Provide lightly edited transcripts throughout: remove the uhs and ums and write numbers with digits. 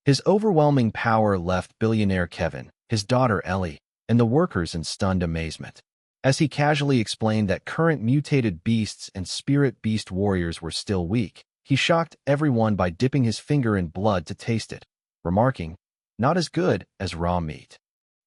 His overwhelming power left billionaire Kevin, his daughter Ellie, and the workers in stunned amazement. As he casually explained that current mutated beasts and spirit beast warriors were still weak, he shocked everyone by dipping his finger in blood to taste it, remarking, "Not as good as raw meat."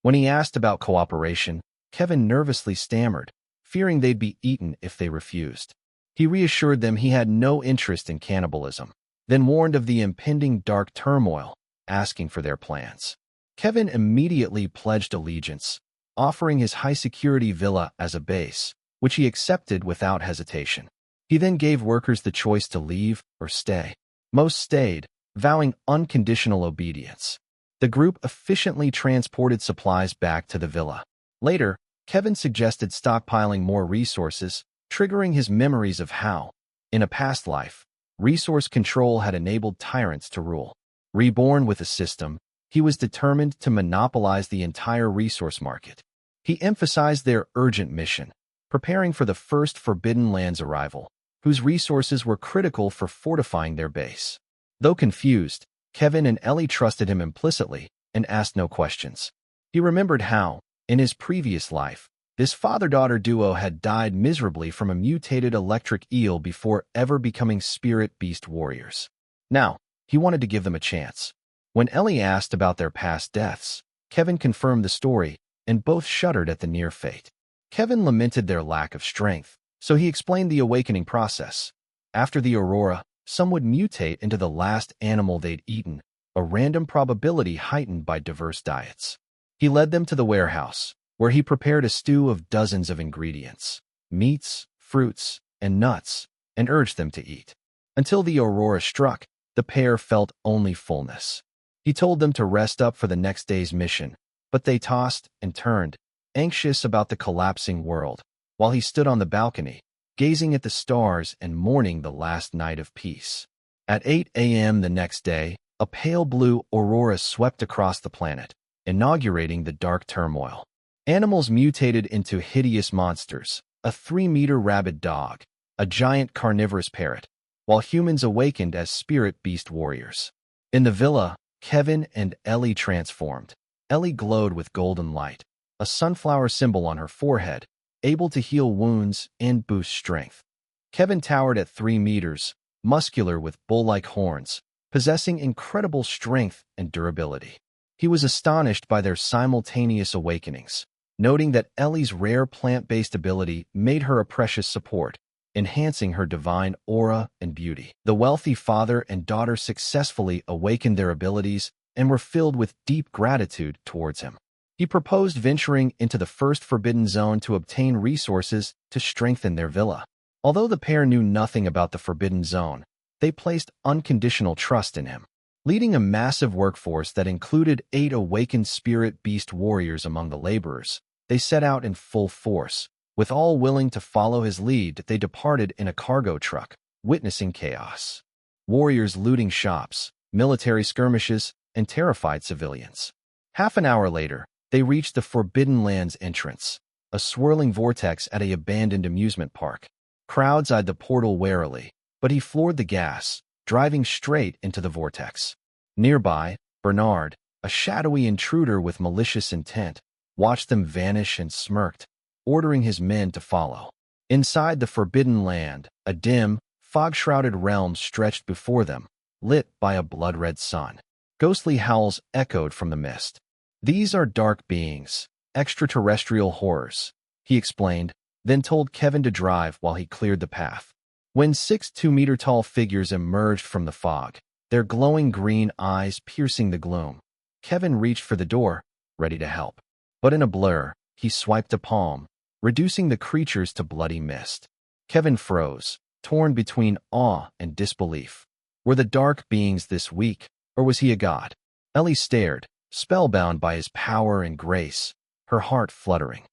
When he asked about cooperation, Kevin nervously stammered, fearing they'd be eaten if they refused. He reassured them he had no interest in cannibalism, then warned of the impending dark turmoil, asking for their plans. Kevin immediately pledged allegiance, offering his high-security villa as a base, which he accepted without hesitation. He then gave workers the choice to leave or stay. Most stayed, vowing unconditional obedience. The group efficiently transported supplies back to the villa. Later, Kevin suggested stockpiling more resources, triggering his memories of how, in a past life, resource control had enabled tyrants to rule. Reborn with a system, he was determined to monopolize the entire resource market. He emphasized their urgent mission, preparing for the first Forbidden Lands arrival, whose resources were critical for fortifying their base. Though confused, Kevin and Ellie trusted him implicitly and asked no questions. He remembered how, in his previous life, this father-daughter duo had died miserably from a mutated electric eel before ever becoming spirit beast warriors. Now, he wanted to give them a chance. When Ellie asked about their past deaths, Kevin confirmed the story, and both shuddered at the near fate. Kevin lamented their lack of strength, so he explained the awakening process. After the aurora, some would mutate into the last animal they'd eaten, a random probability heightened by diverse diets. He led them to the warehouse, where he prepared a stew of dozens of ingredients, meats, fruits, and nuts, and urged them to eat. Until the aurora struck, the pair felt only fullness. He told them to rest up for the next day's mission, but they tossed and turned, anxious about the collapsing world, while he stood on the balcony, gazing at the stars and mourning the last night of peace. At 8 a.m. the next day, a pale blue aurora swept across the planet, inaugurating the dark turmoil. Animals mutated into hideous monsters, a 3-meter rabid dog, a giant carnivorous parrot, while humans awakened as spirit beast warriors. In the villa, Kevin and Ellie transformed. Ellie glowed with golden light, a sunflower symbol on her forehead, able to heal wounds and boost strength. Kevin towered at 3 meters, muscular with bull-like horns, possessing incredible strength and durability. He was astonished by their simultaneous awakenings, noting that Ellie's rare plant-based ability made her a precious support, enhancing her divine aura and beauty. The wealthy father and daughter successfully awakened their abilities and were filled with deep gratitude towards him. He proposed venturing into the first Forbidden Zone to obtain resources to strengthen their villa. Although the pair knew nothing about the Forbidden Zone, they placed unconditional trust in him. Leading a massive workforce that included 8 awakened spirit beast warriors among the laborers, they set out in full force. With all willing to follow his lead, they departed in a cargo truck, witnessing chaos. Warriors looting shops, military skirmishes, and terrified civilians. Half an hour later, they reached the Forbidden Lands entrance, a swirling vortex at an abandoned amusement park. Crowds eyed the portal warily, but he floored the gas, driving straight into the vortex. Nearby, Bernard, a shadowy intruder with malicious intent, watched them vanish and smirked, ordering his men to follow. Inside the Forbidden Land, a dim, fog-shrouded realm stretched before them, lit by a blood-red sun. Ghostly howls echoed from the mist. "These are dark beings, extraterrestrial horrors," he explained, then told Kevin to drive while he cleared the path. When 6 2-meter-tall figures emerged from the fog, their glowing green eyes piercing the gloom, Kevin reached for the door, ready to help. But in a blur, he swiped a palm, reducing the creatures to bloody mist. Kevin froze, torn between awe and disbelief. Were the dark beings this weak, or was he a god? Ellie stared, spellbound by his power and grace, her heart fluttering.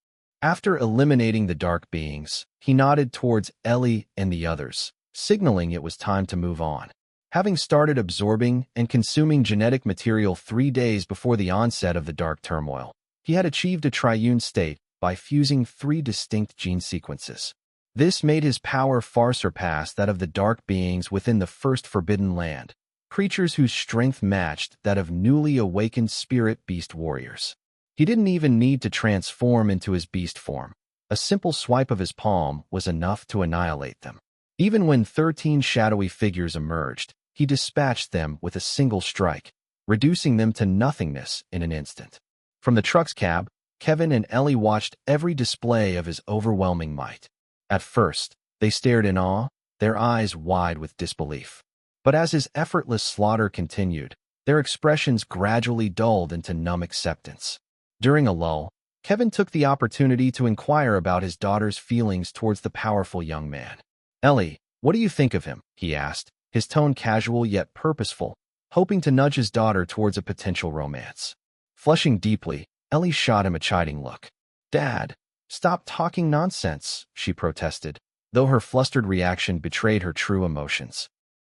After eliminating the dark beings, he nodded towards Ellie and the others, signaling it was time to move on. Having started absorbing and consuming genetic material 3 days before the onset of the dark turmoil, he had achieved a triune state by fusing 3 distinct gene sequences. This made his power far surpass that of the dark beings within the first Forbidden Land, creatures whose strength matched that of newly awakened spirit beast warriors. He didn't even need to transform into his beast form. A simple swipe of his palm was enough to annihilate them. Even when 13 shadowy figures emerged, he dispatched them with a single strike, reducing them to nothingness in an instant. From the truck's cab, Kevin and Ellie watched every display of his overwhelming might. At first, they stared in awe, their eyes wide with disbelief. But as his effortless slaughter continued, their expressions gradually dulled into numb acceptance. During a lull, Kevin took the opportunity to inquire about his daughter's feelings towards the powerful young man. "Ellie, what do you think of him?" he asked, his tone casual yet purposeful, hoping to nudge his daughter towards a potential romance. Flushing deeply, Ellie shot him a chiding look. "Dad, stop talking nonsense," she protested, though her flustered reaction betrayed her true emotions.